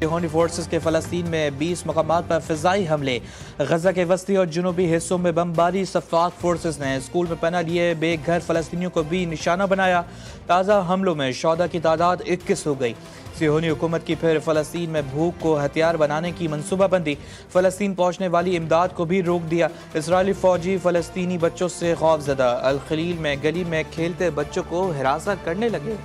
صہیونی forces کے فلسطین میں 20 مقامات پر فضائی حملے، غزہ کے وسطی اور جنوبی حصوں میں بمباری، صفاق فورسز نے اسکول میں پناہ لیے بے گھر فلسطینیوں کو بھی نشانہ بنایا، تازہ حملوں میں شہداء کی تعداد 21 ہو گئی۔ صہیونی حکومت کی پھر فلسطین میں بھوک کو ہتھیار بنانے کی منصوبہ بندی، فلسطین پہنچنے والی امداد کو بھی روک دیا، اسرائیلی فوجی فلسطینی بچوں سے خوف زدہ، الخلیل میں گلی میں کھیلتے بچوں کو ہراساں کرنے لگے۔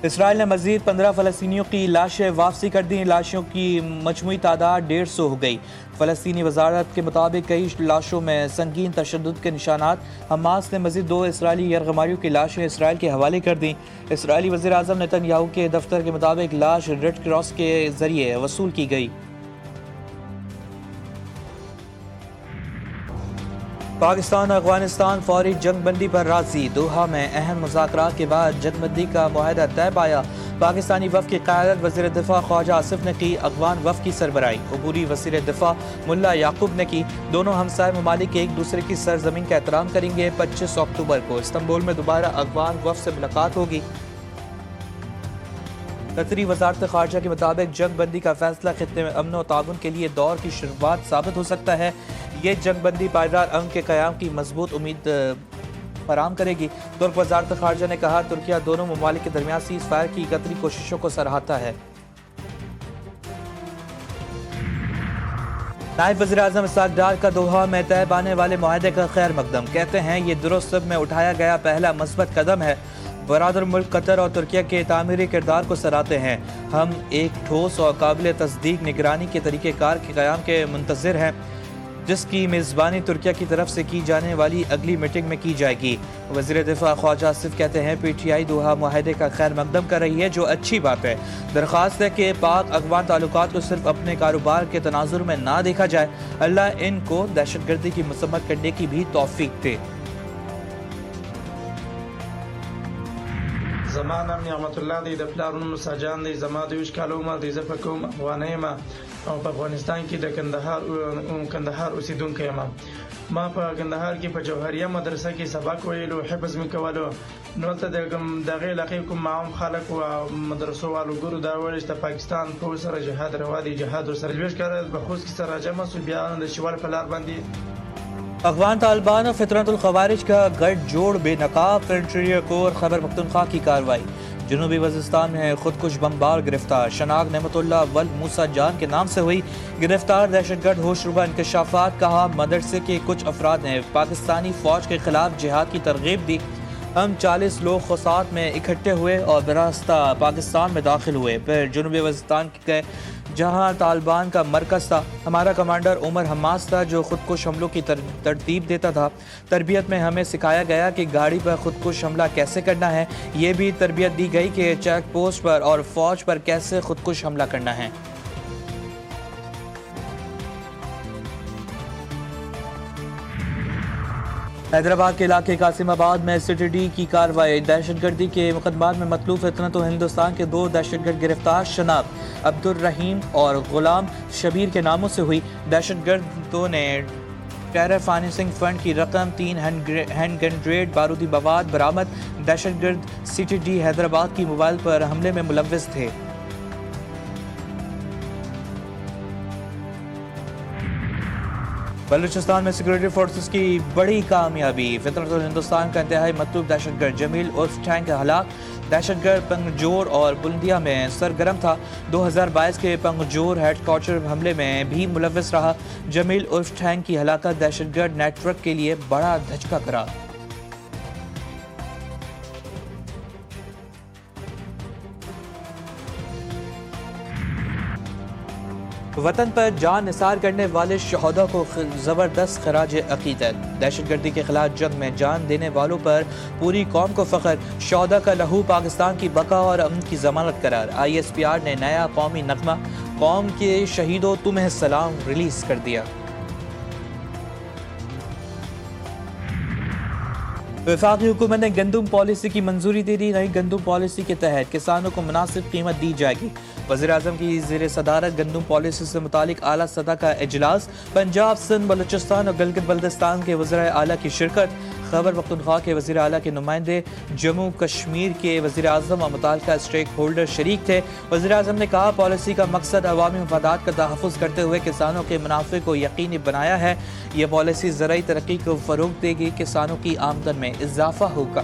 اسرائیل نے مزید 15 فلسطینیوں کی لاشیں واپسی کر دیں، لاشوں کی مجموعی تعداد 150 ہو گئی۔ فلسطینی وزارت کے مطابق کئی لاشوں میں سنگین تشدد کے نشانات، حماس نے مزید 2 اسرائیلی یرغماریوں کی لاشیں اسرائیل کے حوالے کر دیں۔ اسرائیلی وزیر اعظم نیتن یاہو کے دفتر کے مطابق لاش ریڈ کراس کے ذریعے وصول کی گئی۔ پاکستان اور افغانستان فوری جنگ بندی پر راضی، دوحہ میں اہم مذاکرات کے بعد جنگ بندی کا معاہدہ طے پایا۔ پاکستانی وفد کی قیادت وزیر دفاع خواجہ آصف نے کی، افغان وفد کی سربراہی عبوری وزیر دفاع ملا یعقوب نے کی۔ دونوں ہمسائے ممالک ایک دوسرے کی سرزمین کا احترام کریں گے۔ 25 اکتوبر کو استنبول میں دوبارہ افغان وفد سے ملاقات ہوگی۔ قطری وزارت خارجہ کے مطابق جنگ بندی کا فیصلہ خطے میں امن و تعاون کے لیے دور کی شروعات ثابت ہو سکتا ہے۔ یہ جنگ بندی پائیدار امن کے قیام کی مضبوط امید فراہم کرے گی۔ ترک وزارت خارجہ نے کہا، ترکیہ دونوں ممالک کے درمیان سیز فائر کی قطری کوششوں کو سراہتا ہے۔ نائب وزیر اعظم اسحاق ڈار کا دوحہ میں طے پانے والے معاہدے کا خیر مقدم، کہتے ہیں یہ درست میں اٹھایا گیا پہلا مثبت قدم ہے۔ برادر ملک قطر اور ترکیہ کے تعمیری کردار کو سراہتے ہیں۔ ہم ایک ٹھوس اور قابل تصدیق نگرانی کے طریقہ کار کے قیام کے منتظر ہیں، جس کی میزبانی ترکیہ کی طرف سے کی جانے والی اگلی میٹنگ میں کی جائے گی۔ وزیر دفاع خواجہ آصف کہتے ہیں، پی ٹی آئی دوحہ معاہدے کا خیر مقدم کر رہی ہے، جو اچھی بات ہے۔ درخواست ہے کہ پاک افغان تعلقات کو صرف اپنے کاروبار کے تناظر میں نہ دیکھا جائے، اللہ ان کو دہشت گردی کی مذمت کرنے کی بھی توفیق دے۔ زما نام نعمت الله دی، د پلار نوم ساجان دی، زما د 20 کالو عمر دی، زه په کوم افغانۍ یم او په افغانستان کې د کندهار اوسیدونکی یم۔ ما په کندهار کې په جوهریه مدرسه کې سبق ویلو، حفظ مې کولو، نو هلته د دغې علاقې کوم معاون خلک او مدرسو والو ګورو دا ویل چې د پاکستان پوځ سره جهاد روا دی، جهاد ورسره 20 کاله په خوست کې سره جمع سو، بیا د شوال په لار باندې افغان طالبان اور فطرت الخوارج کا گٹھ جوڑ بے نقاب فرنٹیئر کور خیبر پختونخوا کی کارروائی۔ جنوبی وزیرستان میں خودکش بمبار گرفتار، شناخت نعمت اللہ ولد موسیٰ جان کے نام سے ہوئی، گرفتار دہشت گرد ہوشربا انکشافات، کہا مدرسے کے کچھ افراد نے پاکستانی فوج کے خلاف جہاد کی ترغیب دی۔ ہم 40 لوگ خوسات میں اکٹھے ہوئے اور براستہ پاکستان میں داخل ہوئے، پھر جنوبی وزیرستان کے جہاں طالبان کا مرکز تھا۔ ہمارا کمانڈر عمر حماس تھا جو خودکش حملوں کی ترتیب دیتا تھا۔ تربیت میں ہمیں سکھایا گیا کہ گاڑی پر خودکش حملہ کیسے کرنا ہے، یہ بھی تربیت دی گئی کہ چیک پوسٹ پر اور فوج پر کیسے خودکش حملہ کرنا ہے۔ حیدرآباد کے علاقے قاسم آباد میں سٹی ڈی کی کارروائی، دہشت گردی کے مقدمات میں مطلوب فطرت و ہندوستان کے 2 دہشت گرد گرفتار، شناخت عبدالرحیم اور غلام شبیر کے ناموں سے ہوئی۔ دہشت گردوں نے ٹیرر فائننسنگ فنڈ کی رقم، 3 ہینڈ گرینیڈ بارودی مواد برآمد۔ دہشت گرد سٹی ڈی حیدرآباد کی موبائل پر حملے میں ملوث تھے۔ بلوچستان میں سیکورٹی فورسز کی بڑی کامیابی، فطرت ہندوستان کا انتہائی مطلوب دہشت گرد جمیل عرف ٹینک ہلاک۔ دہشت گرد پنگجور اور بلندیا میں سرگرم تھا، 2022 کے پنگجور ہیڈ کوارٹر حملے میں بھی ملوث رہا۔ جمیل عرف ٹینک کی ہلاکت دہشت گرد نیٹ ورک کے لیے بڑا دھچکا قرار۔ وطن پر جان نثار کرنے والے شہداء کو زبردست خراج عقیدت، دہشت گردی کے خلاف جنگ میں جان دینے والوں پر پوری قوم کو فخر، شہداء کا لہو پاکستان کی بقا اور امن کی ضمانت قرار۔ ISPR نے نیا قومی نغمہ قوم کے شہیدوں تمہیں سلام ریلیز کر دیا۔ وفاقی حکومت نے گندم پالیسی کی منظوری دے دی، نئی گندم پالیسی کے تحت کسانوں کو مناسب قیمت دی جائے گی۔ وزیر اعظم کی زیر صدارت گندم پالیسی سے متعلق اعلیٰ سطح کا اجلاس، پنجاب، سندھ، بلوچستان اور گلگت بلتستان کے وزرائے اعلیٰ کی شرکت۔ خیبر پختونخوا کے وزیر اعلیٰ کے نمائندے، جموں کشمیر کے وزیر اعظم اور متعلقہ اسٹیک ہولڈر شریک تھے۔ وزیر اعظم نے کہا پالیسی کا مقصد عوامی مفادات کا تحفظ کرتے ہوئے کسانوں کے منافع کو یقینی بنایا ہے۔ یہ پالیسی زرعی ترقی کو فروغ دے گی، کسانوں کی آمدن میں اضافہ ہوگا۔